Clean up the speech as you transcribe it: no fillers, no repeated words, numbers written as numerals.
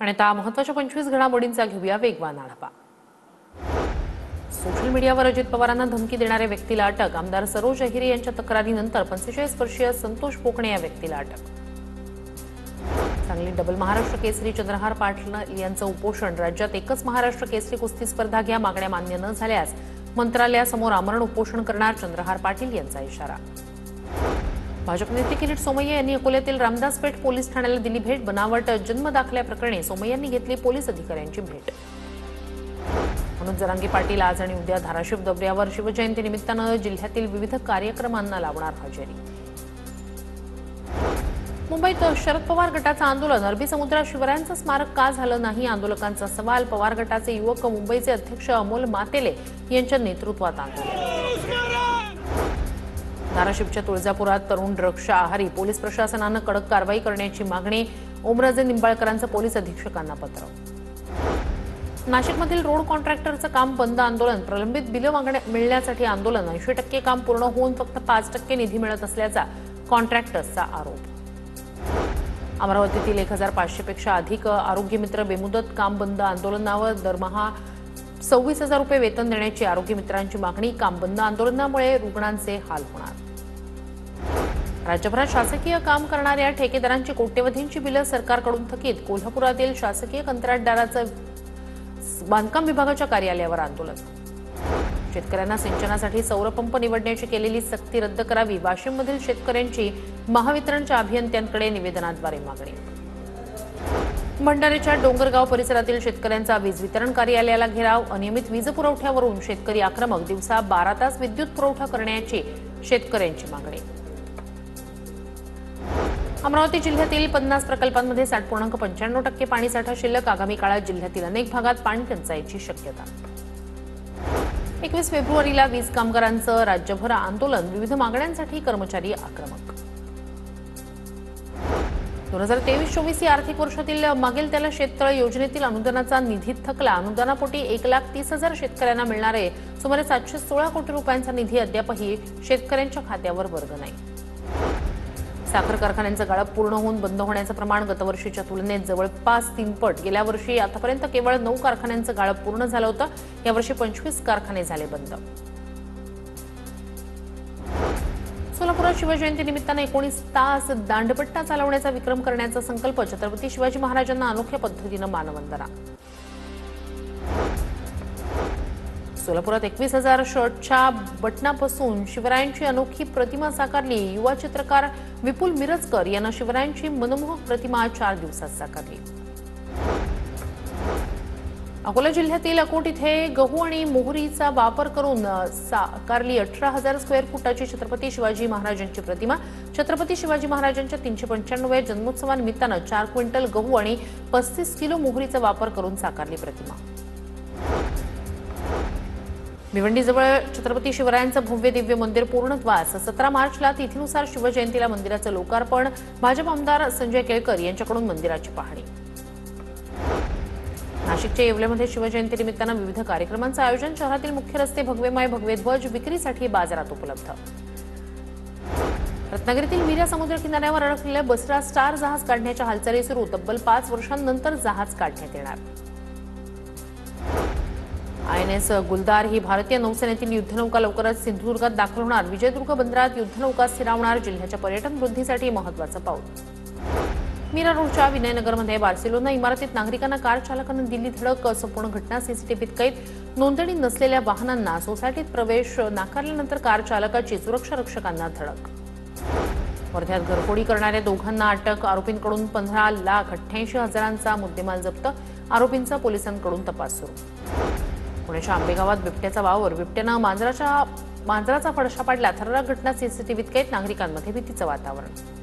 आणि आता महत्त्वाच्या 25 घडामोडींचा घेऊया वेगवान आढावा। सोशल मीडियावर अजित पवारांना धमकी देणाऱ्या व्यक्तीला अटक। आमदार सरोज अहिरे यांच्या तक्रारीनंतर 45 वर्षीय संतोष पोकणे या व्यक्तीला अटक। सांगली डबल महाराष्ट्र केसरी चंद्रहार पाटील यांचं उपोषण। राज्यात एकच महाराष्ट्र केसरी कुस्ती स्पर्धा घ्या, मागण्या मान्य न झाल्यास मंत्रालयासमोर आमरण उपोषण करणार, चंद्रहार पाटील यांचा इशारा। भाजप नेते किरीट सोमय्या यांनी अकोल्यातील रामदास पेठ पोलीस ठाण्याला दिली भेट। बनावट जन्म दाखल्याप्रकरणी सोमय्यांनी घेतली पोलीस अधिकाऱ्यांची भेट। मनोज जरांगे पाटील आज आणि उद्या धाराशिव दौऱ्यावर। शिवजयंती निमित्तानं जिल्ह्यातील विविध कार्यक्रमांना लावणार हजेरी। मुंबईत शरद पवार गटाचं आंदोलन। अरबी समुद्रात शिवरायांचं स्मारक का झालं नाही, आंदोलकांचा सवाल। पवार गटाचे युवक मुंबईचे अध्यक्ष अमोल मातेले यांच्या नेतृत्वात आंदोलन। धाराशिवच्या तुळजापुरात तरुण ड्रग्सच्या आहारी, पोलीस प्रशासनानं कडक कारवाई करण्याची मागणी। ओमराजे निंबाळकरांचं पोलीस अधीक्षकांना पत्र। नाशिकमधील रोड कॉन्ट्रॅक्टरचं काम बंद, आंदोलन। प्रलंबित बिलं मिळण्यासाठी आंदोलन। 80% काम पूर्ण होऊन फक्त 5% निधी मिळत असल्याचा कॉन्ट्रॅक्टर्सचा आरोप। अमरावतीतील 1500 पेक्षा अधिक आरोग्य मित्र बेमुदत काम बंद, आंदोलनावर दरमहा 26,000 रुपये वेतन देण्याची आरोग्य मित्रांची मागणी। काम बंद आंदोलनामुळे रुग्णांचे हाल होणार। राज्यभरात शासकीय काम करणाऱ्या ठेकेदारांची कोट्यवधींची बिलं सरकारकडून थकीत। कोल्हापुरातील शासकीय कंत्राटदाराचं बांधकाम विभागाच्या कार्यालयावर आंदोलन। शेतकऱ्यांना सिंचनासाठी सौरपंप निवडण्याची केलेली सक्ती रद्द करावी। वाशिममधील शेतकऱ्यांची महावितरणच्या अभियंत्यांकडे निवेदनाद्वारे मागणी। भंडाऱ्याच्या डोंगरगाव परिसरातील शेतकऱ्यांचा वीज वितरण कार्यालयाला घेराव। अनियमित वीज पुरवठ्यावरून शेतकरी आक्रमक। दिवसा 12 तास विद्युत पुरवठा करण्याची शेतकऱ्यांची मागणी। अमरावती जिल्ह्यातील 50 प्रकल्पांमध्ये 60.95% पाणीसाठा शिल्लक। आगामी काळात जिल्ह्यातील अनेक भागात पाणी टंचाईची शक्यता। 21 फेब्रुवारीला वीज कामगारांचं राज्यभर आंदोलन। विविध मागण्यांसाठी कर्मचारी आक्रमक। 2023-24 या आर्थिक वर्षातील मागेल त्याला शेततळे योजनेतील अनुदानाचा निधी थकला। अनुदानापोटी 1,30,000 शेतकऱ्यांना मिळणारे सुमारे 716 कोटी रुपयांचा निधी अद्यापही शेतकऱ्यांच्या खात्यावर वर्ग नाही। साखर कारखान्यांचं गाळप पूर्ण होऊन बंद होण्याचं प्रमाण गतवर्षीच्या तुलनेत जवळपास 3 पट। गेल्या वर्षी आतापर्यंत केवळ 9 कारखान्यांचं गाळप पूर्ण झालं होतं, यावर्षी 25 कारखाने झाले बंद। सोलापुरात शिवजयंती निमित्तानं 19 तास दांडपट्टा चालवण्याचा विक्रम करण्याचा संकल्प। छत्रपती शिवाजी महाराजांना अनोख्या पद्धतीनं मानवंदना। सोलापुरात 21,000 शर्टच्या बटनापासून शिवरायांची अनोखी प्रतिमा साकारली। युवा चित्रकार विपुल मिरजकर यांना शिवरायांची मनमोहक प्रतिमा 4 दिवसात साकारली। अकोला जिल्ह्यातील अकोट इथे गहू आणि मोहरीचा वापर करून साकारली 18,000 स्क्वेअर फुटाची छत्रपती शिवाजी महाराजांची प्रतिमा। छत्रपती शिवाजी महाराजांच्या 395व्या जन्मोत्सवानिमित्तानं 4 क्विंटल गहू आणि 35 किलो मोहरीचा वापर करून साकारली प्रतिमा। भिवंडीजवळ छत्रपती शिवरायांचं भव्य दिव्य मंदिर पूर्णत्वास। 17 मार्चला तिथीनुसार शिवजयंतीला मंदिराचं लोकार्पण। भाजप आमदार संजय केळकर यांच्याकडून मंदिराची पाहणी। नाशिकच्या येवल्यामध्ये शिवजयंती निमित्तानं विविध कार्यक्रमांचं आयोजन। शहरातील मुख्य रस्ते भगवेमाय भगवे ध्वज विक्रीसाठी बाजारात उपलब्ध। रत्नागिरीतील वीरा समुद्र किनाऱ्यावर अडकलेल्या बसरा स्टार जहाज काढण्याच्या हालचाली सुरू। तब्बल 5 वर्षांनंतर जहाज काढण्यात येणार। INS गुलदार ही भारतीय नौसेनेतील युद्धनौका लवकरच सिंधुदुर्गात दाखल होणार। विजयदुर्ग बंदरात युद्धनौका स्थिरावणार। जिल्ह्याच्या पर्यटन वृद्धीसाठी महत्त्वाचं पाऊल। मीरा रोडच्या विनयनगरमध्ये बार्सिलोना इमारतीत नागरिकांना कार चालकानं दिली धडक। संपूर्ण घटना सीसीटीव्हीत कैद। नोंदणी नसलेल्या वाहनांना सोसायटीत प्रवेश नाकारल्यानंतर कार चालकाची सुरक्षा रक्षकांना धडक। वर्ध्यात घरफोडी करणाऱ्या दोघांना अटक। आरोपींकडून 15,88,000चा मुद्देमाल जप्त। आरोपींचा पोलिसांकडून तपास सुरू। पुण्याच्या आंबेगावात बिबट्याचा वावर। बिबट्यानं मांजराचा फडशा पाडला। थरारक घटना सीसीटीव्हीत कैद। नागरिकांमध्ये भीतीचं वातावरण।